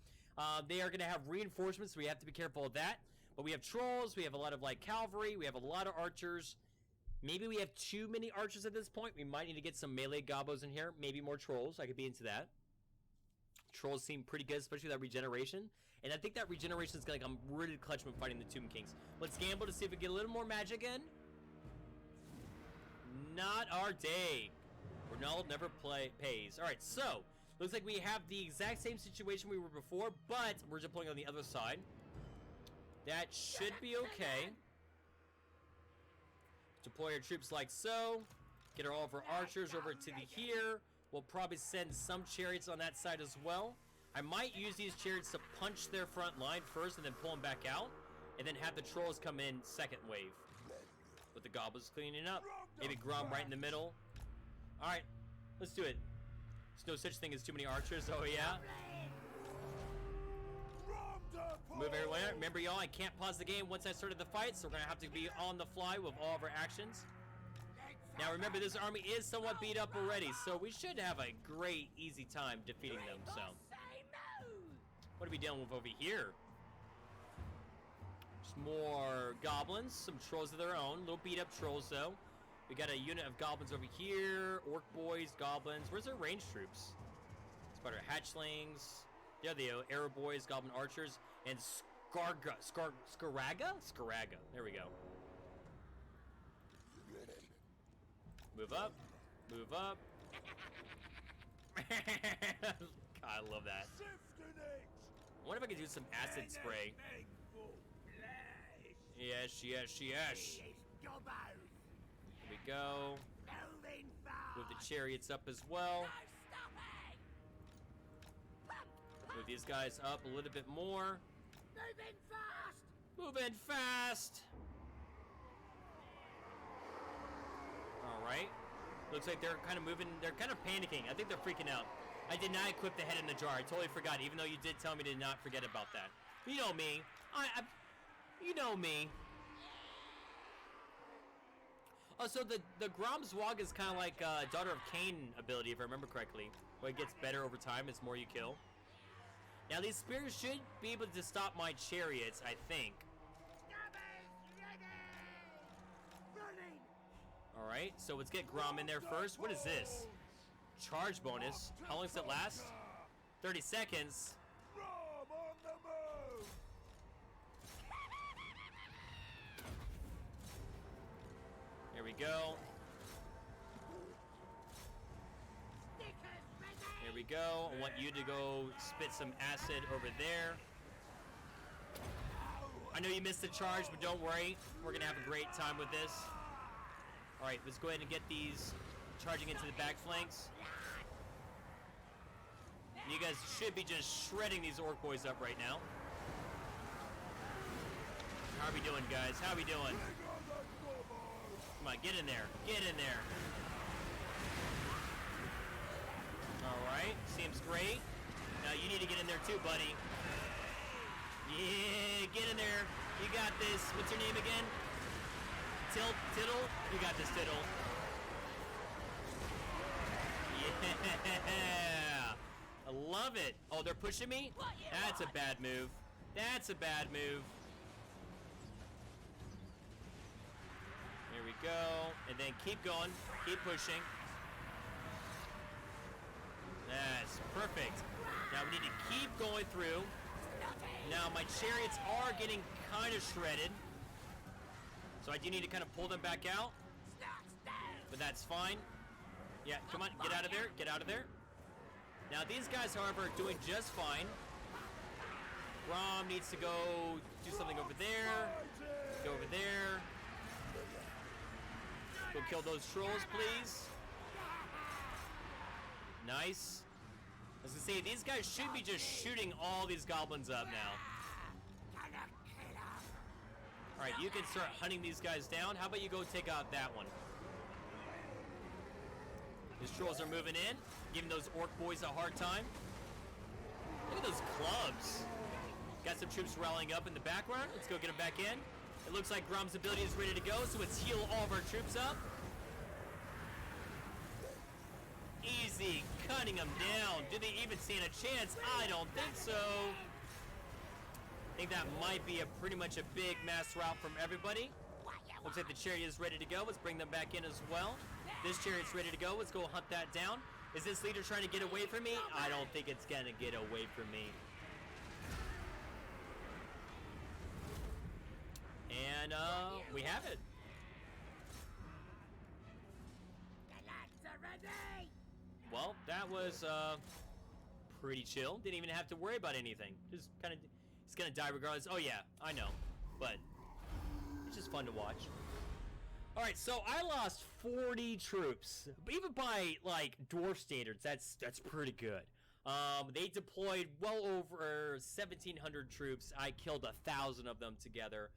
Speaker 1: They are going to have reinforcements, so we have to be careful of that. But we have trolls, we have a lot of light cavalry, we have a lot of archers. Maybe we have too many archers at this point. We might need to get some melee gobbos in here. Maybe more trolls. I could be into that. Trolls seem pretty good, especially that regeneration. And I think that regeneration is going to come really clutch when fighting the Tomb Kings. Let's gamble to see if we get a little more magic in. Not our day. Ronaldo never pays. Alright, so looks like we have the exact same situation we were before, but we're deploying on the other side. That should be okay. Deploy our troops like so. Get all of our archers over to the here. We'll probably send some chariots on that side as well. I might use these chariots to punch their front line first and then pull them back out. And then have the trolls come in second wave. With the goblins cleaning up. Maybe Grom right in the middle. Alright, let's do it. There's no such thing as too many archers, oh yeah. Move everyone. Remember y'all, I can't pause the game once I started the fight, so we're gonna have to be on the fly with all of our actions. Now remember, this army is somewhat beat up already, so we should have a great, easy time defeating them, so. What are we dealing with over here? Just more goblins, some trolls of their own, little beat up trolls though. We got a unit of goblins over here, orc boys, goblins. Where's our ranged troops? Spider hatchlings. Yeah, the arrow boys, goblin archers, and Scaraga? Scaraga. There we go. Move up. Move up. God, I love that. I wonder if I could do some acid spray. Yes, yes, yes. Here we go. Move the chariots up as well. Move these guys up a little bit more.
Speaker 4: Moving fast!
Speaker 1: Moving fast! Alright. Looks like they're kind of moving, they're kind of panicking. I think they're freaking out. I did not equip the head in the jar. I totally forgot, even though you did tell me to not forget about that. You know me. You know me. Oh, so the Grom Zwag is kind of like Daughter of Cain ability, if I remember correctly. Where it gets better over time as more you kill. Now, these spears should be able to stop my chariots, I think. Alright, so let's get Grom in there first. What is this? Charge bonus. How long does it last? 30 seconds. Here we go. Here we go. I want you to go spit some acid over there. I know you missed the charge, but don't worry. We're going to have a great time with this. Alright, let's go ahead and get these charging into the back flanks. You guys should be just shredding these orc boys up right now. How are we doing, guys? How are we doing? Come on, get in there. Get in there. Alright, seems great. Now you need to get in there too, buddy. Yeah, get in there. You got this. What's your name again? Tittle? You got this, Tittle. Yeah! I love it. Oh, they're pushing me? That's a bad move. That's a bad move. Here we go. And then keep going. Keep pushing. That's perfect. Now we need to keep going through. Now my chariots are getting kind of shredded. So I do need to kind of pull them back out. But that's fine. Yeah, come on, get out of there, get out of there. Now these guys, however, are doing just fine. Grom needs to go do something over there. Go over there. Go kill those trolls, please. Nice. I was gonna say, these guys should be just shooting all these goblins up now. Alright, you can start hunting these guys down. How about you go take out that one? These trolls are moving in, giving those orc boys a hard time. Look at those clubs. Got some troops rallying up in the background. Let's go get them back in. It looks like Grom's ability is ready to go, so let's heal all of our troops up. Easy, cutting them down. Do they even stand a chance? I don't think so. I think that might be pretty much a big mass rout from everybody. Looks like the chariot is ready to go. Let's bring them back in as well. This chariot's ready to go. Let's go hunt that down. Is this leader trying to get away from me? I don't think it's gonna get away from me. And we have it. Well, that was pretty chill. Didn't even have to worry about anything. Just kind of, it's gonna die regardless. Oh yeah, I know, but it's just fun to watch. All right, so I lost 40 troops, even by like dwarf standards. That's pretty good. They deployed well over 1,700 troops. I killed 1,000 of them together.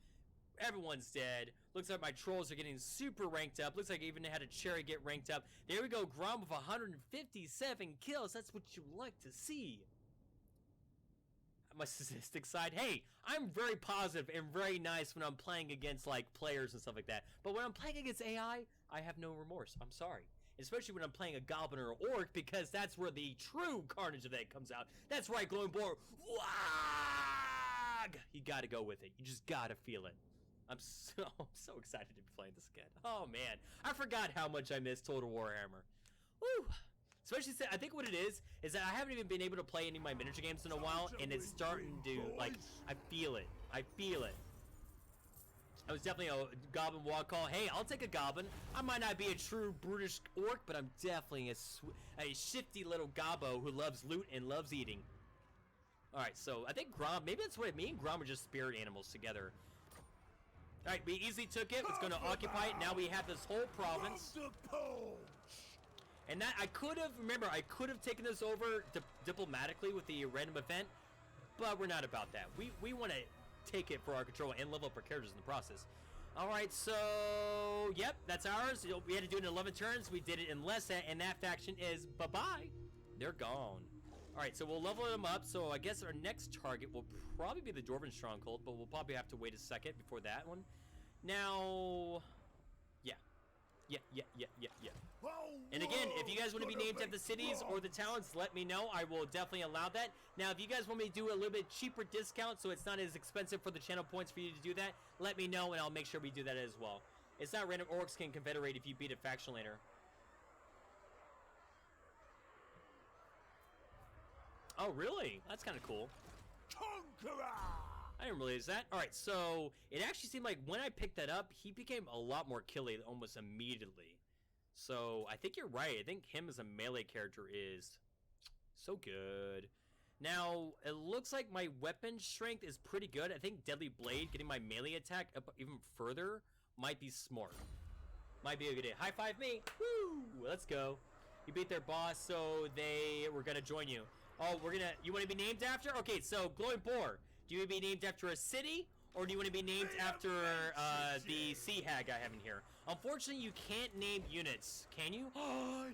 Speaker 1: Everyone's dead. Looks like my trolls are getting super ranked up. Looks like I even had a chariot get ranked up. There we go, Grom with 157 kills. That's what you like to see. my sadistic side. Hey, I'm very positive and very nice when I'm playing against like players and stuff like that. But when I'm playing against AI, I have no remorse. I'm sorry. Especially when I'm playing a goblin or orc, because that's where the true carnage of that comes out. That's right, glowing boar. Wag! You gotta go with it. You just gotta feel it. I'm so excited to be playing this again. Oh man, I forgot how much I miss Total Warhammer. Woo! Especially since I think what it is that I haven't even been able to play any of my miniature games in a while, and it's starting to, like, I feel it. I feel it. I was definitely a goblin walk call. Hey, I'll take a goblin. I might not be a true brutish orc, but I'm definitely a shifty little gobbo who loves loot and loves eating. Alright, so I think Grom, maybe that's what me and Grom are just spirit animals together. Alright, we easily took it. It's going to occupy it. Now we have this whole province.
Speaker 3: Grom the Paunch.
Speaker 1: And that, I could have taken this over diplomatically with the random event, but we're not about that. We want to take it for our control and level up our characters in the process. Alright, so, yep, that's ours. We had to do it in 11 turns. We did it in less, and that faction is bye-bye. They're gone. Alright, so we'll level them up. So I guess our next target will probably be the Dwarven Stronghold, but we'll probably have to wait a second before that one. Now, yeah. And again, if you guys want to be named after the cities or the towns, let me know. I will definitely allow that. Now, if you guys want me to do a little bit cheaper discount so it's not as expensive for the channel points for you to do that, let me know and I'll make sure we do that as well. It's not random orcs can confederate if you beat a faction later. Oh, really? That's kind of cool.
Speaker 3: Conqueror!
Speaker 1: I didn't realize that. Alright, so it actually seemed like when I picked that up, he became a lot more killy almost immediately. So I think you're right. I think him as a melee character is so good. Now, it looks like my weapon strength is pretty good. I think Deadly Blade, getting my melee attack up even further, might be smart. Might be a good day. High five me! Woo! Let's go. You beat their boss, so they were gonna join you. Oh, you want to be named after? Okay, so Glowing Boar. Do you want to be named after a city, or do you want to be named after the Sea Hag I have in here? Unfortunately, you can't name units, can you?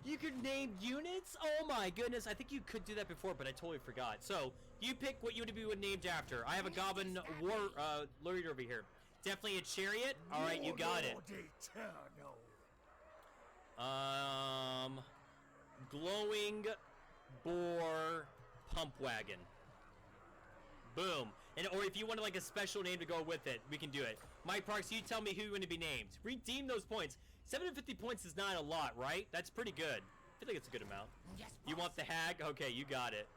Speaker 1: You could name units? Oh my goodness, I think you could do that before, but I totally forgot. So, you pick what you want to be named after. I have a Goblin Warrior over here. Definitely a chariot. Alright, you got it. Glowing Boar Pump Wagon. Boom. And or if you wanted like a special name to go with it, we can do it. Mike Parks, you tell me who you want to be named. Redeem those points. 750 points is not a lot, right? That's pretty good. I feel like it's a good amount.
Speaker 4: Yes,
Speaker 1: you want the hag? Okay, you got it.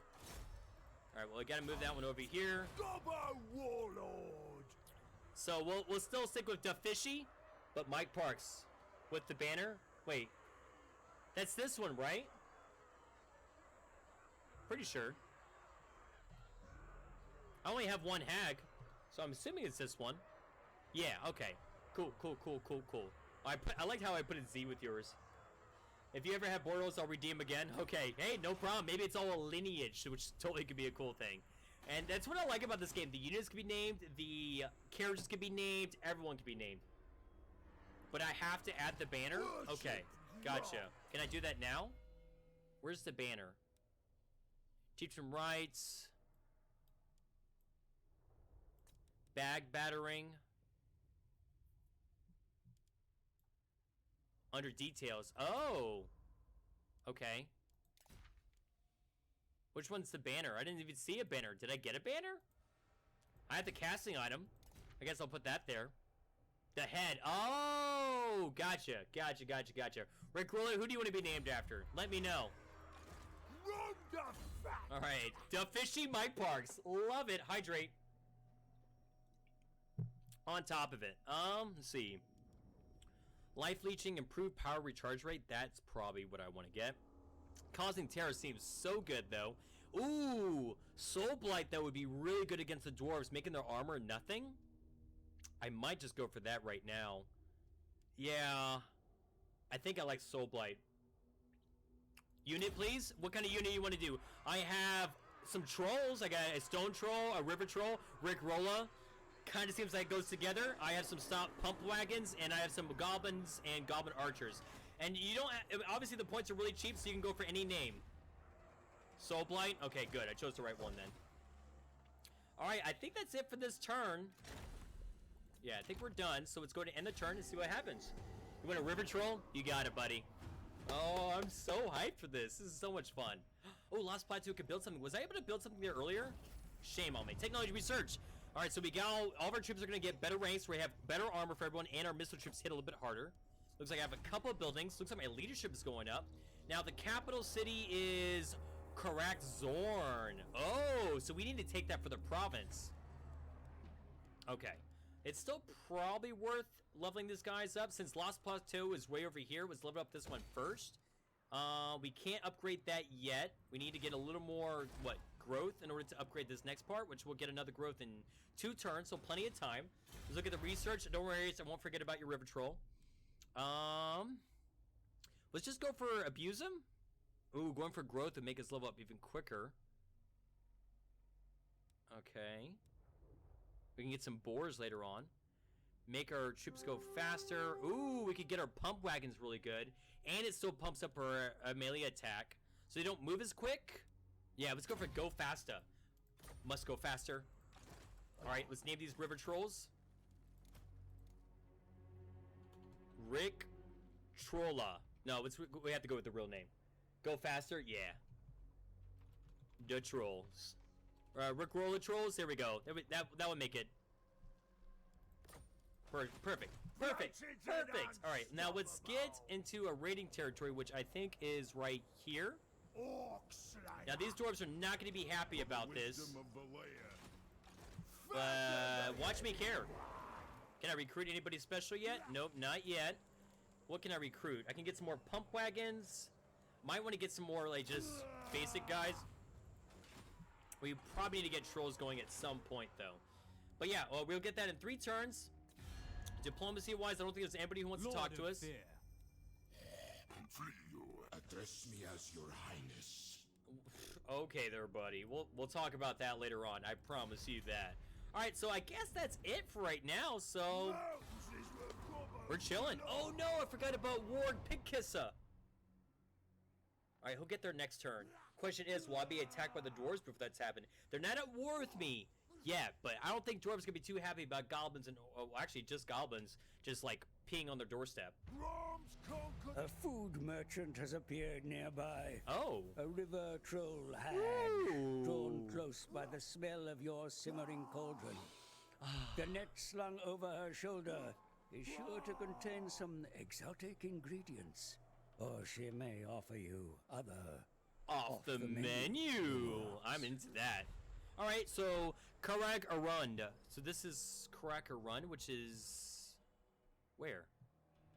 Speaker 1: Alright, well I gotta move that one over here.
Speaker 3: Gobbo Warlord.
Speaker 1: So we'll still stick with the fishy, but Mike Parks with the banner. Wait. That's this one, right? Pretty sure. I only have one hag, so I'm assuming it's this one. Yeah, okay. Cool. I liked how I put a Z with yours. If you ever have Boros, I'll redeem again. Okay, hey, no problem. Maybe it's all a lineage, which totally could be a cool thing. And that's what I like about this game. The units can be named, the characters can be named, everyone can be named. But I have to add the banner? Okay, gotcha. Can I do that now? Where's the banner? Chieftain rights. Bag battering. Under details. Oh! Okay. Which one's the banner? I didn't even see a banner. Did I get a banner? I have the casting item. I guess I'll put that there. The head. Oh! Gotcha. Rickroller, who do you want to be named after? Let me know. Alright. The Fishy Mike Parks. Love it. Hydrate. On top of it. Let's see. Life leeching, improved power recharge rate. That's probably what I want to get. Causing terror seems so good, though. Ooh! Soul Blight, that would be really good against the dwarves, making their armor nothing. I might just go for that right now. Yeah. I think I like Soul Blight. Unit, please? What kind of unit you want to do? I have some trolls. I got a stone troll, a river troll, Rickrolla. Kind of seems like it goes together. I have some stop pump wagons, and I have some goblins and goblin archers. And you don't, obviously the points are really cheap, so you can go for any name. Soul Blight? Okay, good. I chose the right one then. All right, I think that's it for this turn. Yeah, I think we're done. So let's go to end the turn and see what happens. You want a river troll? You got it, buddy. Oh, I'm so hyped for this. This is so much fun. Oh, Lost Plateau could build something. Was I able to build something there earlier? Shame on me. Technology research. All right, so we got all of our troops are going to get better ranks. We have better armor for everyone, and our missile troops hit a little bit harder. Looks like I have a couple of buildings. Looks like my leadership is going up. Now, the capital city is Karak Zorn. Oh, so we need to take that for the province. Okay. It's still probably worth leveling this guys up since Lost Plateau is way over here. Let's level up this one first. We can't upgrade that yet. We need to get a little more, growth in order to upgrade this next part, which we'll get another growth in 2 turns, so plenty of time. Let's look at the research. Don't worry, I won't forget about your river troll. Let's just go for abuse him. Ooh, going for growth would make us level up even quicker. Okay. We can get some boars later on. Make our troops go faster. Ooh, we could get our pump wagons really good. And it still pumps up our melee attack. So they don't move as quick. Yeah, let's go for go faster. Must go faster. Alright, let's name these river trolls. Rick Trolla. No, we have to go with the real name. Go faster? Yeah. The trolls. Rick Rolla trolls? There we go. That would make it. Perfect. Alright, now let's get into a raiding territory, which I think is right here. Now, these dwarves are not going to be happy about this. Watch me care. Can I recruit anybody special yet? Nope, not yet. What can I recruit? I can get some more pump wagons. Might want to get some more, just basic guys. We probably need to get trolls going at some point, though. But yeah, we'll get that in 3 turns. Diplomacy-wise, I don't think there's anybody who wants to talk to us.
Speaker 3: Address me as your highness.
Speaker 1: Okay there, buddy. We'll talk about that later on. I promise you that. All right, so I guess that's it for right now. So we're chilling. Oh no, I forgot about Ward Pigkissa. All right, he'll get there next turn. Question is, will I be attacked by the dwarves before that's happened? They're not at war with me yet, but I don't think dwarves gonna be too happy about goblins and actually just goblins just peeing on their doorstep.
Speaker 2: A food merchant has appeared nearby.
Speaker 1: Oh.
Speaker 2: A river troll hag, drawn close by the smell of your simmering cauldron. The net slung over her shoulder is sure to contain some exotic ingredients, or she may offer you other
Speaker 1: off the menu. I'm into that. All right, so Karak Arund. So this is Karak Arund, which is where?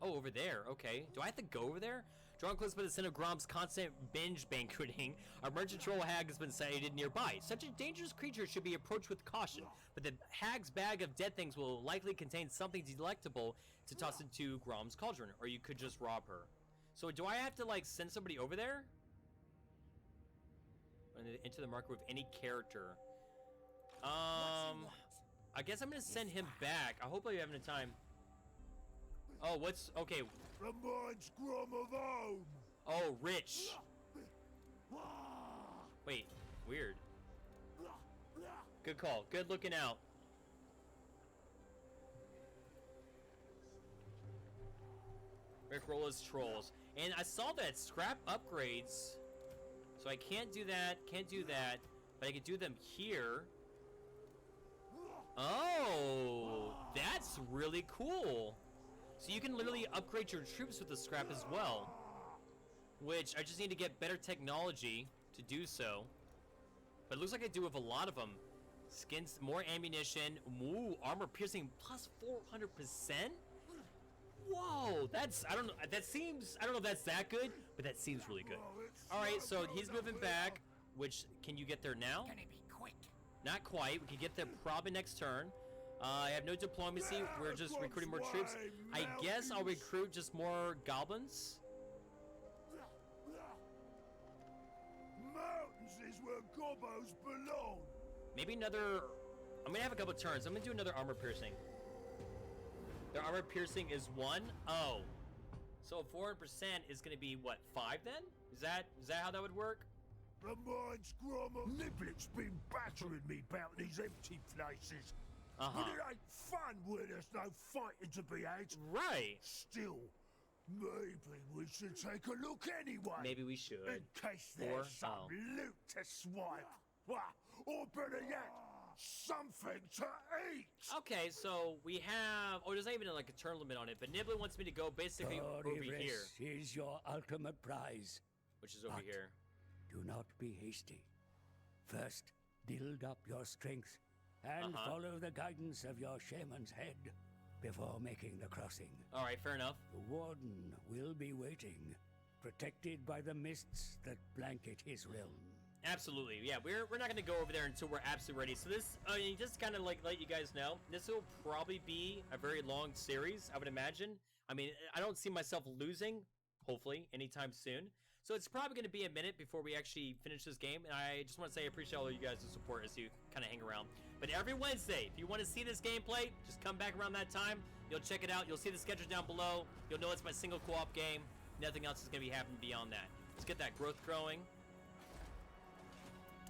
Speaker 1: Oh, over there. Okay. Do I have to go over there? Drawn close by the scent of Grom's constant binge banqueting, a merchant troll hag has been sighted nearby. Such a dangerous creature should be approached with caution, but the hag's bag of dead things will likely contain something delectable to toss into Grom's cauldron, or you could just rob her. So do I have to send somebody over there? Enter the market with any character. I guess I'm gonna send him back. I hope I have enough time. Oh, okay.
Speaker 3: Reminds Grom of home.
Speaker 1: Oh, rich. Wait, weird. Good call. Good looking out. Rick Rolla's trolls. And I saw that scrap upgrades. So I can't do that, but I can do them here. Oh, that's really cool. So you can literally upgrade your troops with the scrap as well. Which, I just need to get better technology to do so. But it looks like I do with a lot of them. Skins, more ammunition, ooh, armor piercing plus 400%? Whoa, I don't know if that's that good, but that seems really good. Alright, so he's moving back, which, can you get there now?
Speaker 4: Gonna be quick.
Speaker 1: Not quite, we can get there probably next turn. I have no diplomacy, we're just recruiting more troops. I guess I'll recruit just more goblins.
Speaker 3: Mountains is where gobos belong.
Speaker 1: Maybe another, I'm gonna have a couple turns, I'm gonna do another armor piercing. Their armor piercing is 1. Oh. So 400% is gonna be what, 5 then? Is that how that would work?
Speaker 3: The mine's Grom. Niblet's been battering me about these empty places. But it ain't fun when there's no fighting to be had.
Speaker 1: Right.
Speaker 3: Still, maybe we should take a look anyway.
Speaker 1: Maybe we should.
Speaker 3: In case there's some loot to swipe. Or better yet, something to eat.
Speaker 1: Okay, so we have... Oh, there's not even like a turn limit on it, but Niblet wants me to go basically over here.
Speaker 2: Is your ultimate prize.
Speaker 1: Which is over here.
Speaker 2: Do not be hasty. First, build up your strength and follow the guidance of your shaman's head before making the crossing.
Speaker 1: All right, fair enough.
Speaker 2: The warden will be waiting, protected by the mists that blanket his realm.
Speaker 1: Absolutely, yeah. We're not gonna go over there until we're absolutely ready. So this, just kind of like let you guys know, this will probably be a very long series, I would imagine. I mean, I don't see myself losing, hopefully, anytime soon. So it's probably going to be a minute before we actually finish this game, and I just want to say I appreciate all of you guys' support as you kind of hang around. But every Wednesday, if you want to see this gameplay, just come back around that time. You'll check it out. You'll see the schedule down below. You'll know it's my single co-op game. Nothing else is going to be happening beyond that. Let's get that growth growing.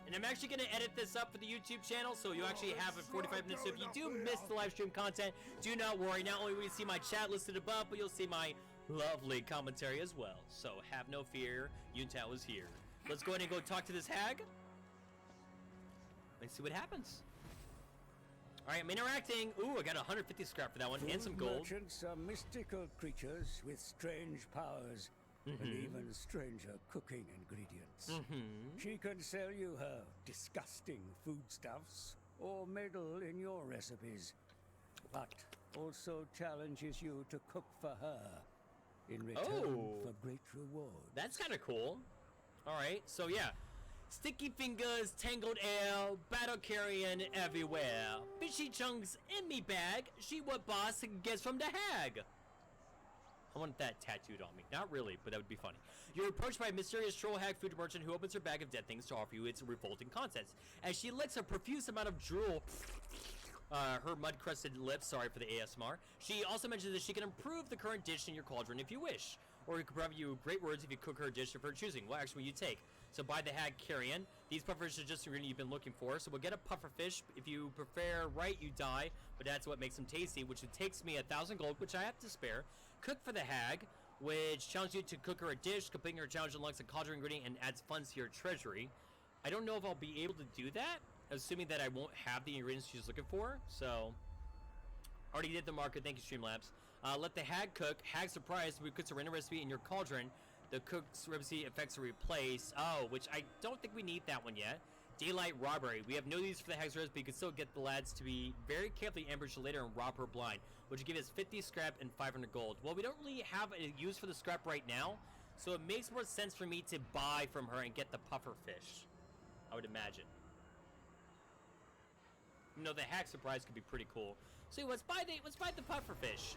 Speaker 1: And I'm actually going to edit this up for the YouTube channel, so you'll actually have it 45 minutes. So if you do miss the live stream content, do not worry. Not only will you see my chat listed above, but you'll see my lovely commentary as well. So have no fear, Yuntao is here. Let's go ahead and go talk to this hag. Let's see what happens. All right, I'm interacting. Ooh, I got 150 scrap for that one and some gold.
Speaker 2: Merchants are mystical creatures with strange powers and even stranger cooking ingredients. She can sell you her disgusting foodstuffs or meddle in your recipes, but also challenges you to cook for her in return for great reward.
Speaker 1: That's kind of cool. All right, so yeah. Sticky fingers, tangled air, battle carrying everywhere. Fishy chunks in me bag. She what boss gets from the hag. I want that tattooed on me. Not really, but that would be funny. You're approached by a mysterious troll hag food merchant who opens her bag of dead things to offer you its revolting contents. As she licks a profuse amount of drool her mud-crusted lips, sorry for the ASMR. She also mentions that she can improve the current dish in your cauldron if you wish. Or it could provide you great words if you cook her a dish of her choosing. What action will you take? So buy the hag carrion. These pufferfish are just the ingredient you've been looking for. So we'll get a pufferfish. If you prefer right, you die. But that's what makes them tasty, which it takes me 1,000 gold, which I have to spare. Cook for the hag, which challenges you to cook her a dish. Completing her challenge unlocks a cauldron ingredient and adds funds to your treasury. I don't know if I'll be able to do that, assuming that I won't have the ingredients she's looking for. So, already did the marker. Thank you, Streamlabs. Let the hag cook. Hag surprise. We cook a random recipe in your cauldron. The cook's recipe affects a replace. Oh, which I don't think we need that one yet. Daylight robbery. We have no use for the hag's recipe. You can still get the lads to be very carefully ambushed later and rob her blind, which will give us 50 scrap and 500 gold. Well, we don't really have a use for the scrap right now, so it makes more sense for me to buy from her and get the puffer fish, I would imagine. You know, the hack surprise could be pretty cool. So let's buy the puffer fish.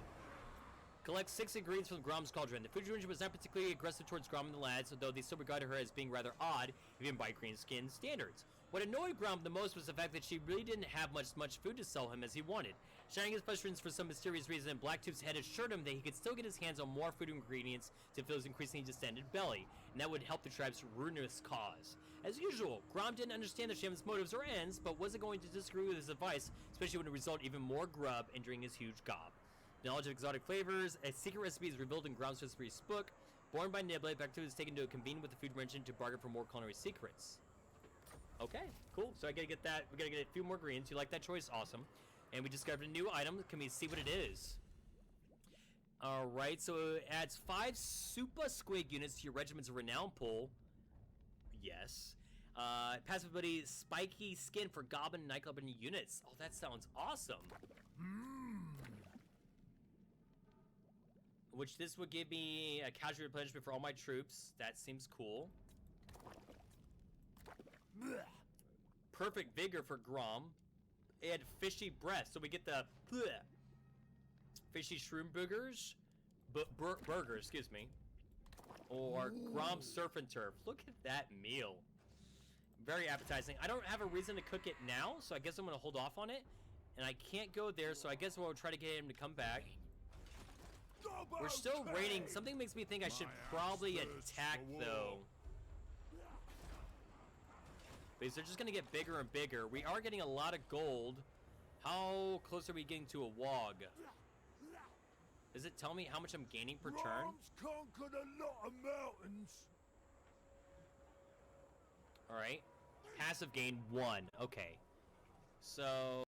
Speaker 1: Collect 6 ingredients from Grom's cauldron. The food ranger was not particularly aggressive towards Grom and the lads, although they still regarded her as being rather odd, even by green skin standards. What annoyed Grom the most was the fact that she really didn't have much food to sell him as he wanted. Sharing his frustrations for some mysterious reason, Blacktooth's head assured him that he could still get his hands on more food ingredients to fill his increasingly distended belly, and that would help the tribe's ruinous cause. As usual, Grom didn't understand the shaman's motives or ends, but wasn't going to disagree with his advice, especially when it resulted even more grub entering his huge gob. Knowledge of exotic flavors, a secret recipe is revealed in Grom's recipe's book. Born by Niblet, Blacktooth is taken to a convene with the food merchant to bargain for more culinary secrets. Okay, cool. So I gotta get that. We gotta get a few more greens. You like that choice? Awesome. And we discovered a new item. Can we see what it is? All right. So it adds 5 super squig units to your regiment's renown pool. Yes. Passive ability, spiky skin for goblin and nightclub units. Oh, that sounds awesome. Which this would give me a casual replenishment for all my troops. That seems cool. Perfect vigor for Grom. And fishy breath. So we get the fishy shroom burgers. Burger, excuse me. Or Grom surf and turf. Look at that meal. Very appetizing. I don't have a reason to cook it now, so I guess I'm going to hold off on it. And I can't go there, so I guess we'll try to get him to come back. We're still raiding. Something makes me think I should probably attack, though. Because they're just gonna get bigger and bigger. We are getting a lot of gold. How close are we getting to a wog? Does it tell me how much I'm gaining per turn?
Speaker 3: Rams conquered a lot of mountains.
Speaker 1: Alright. Passive gain 1. Okay. So...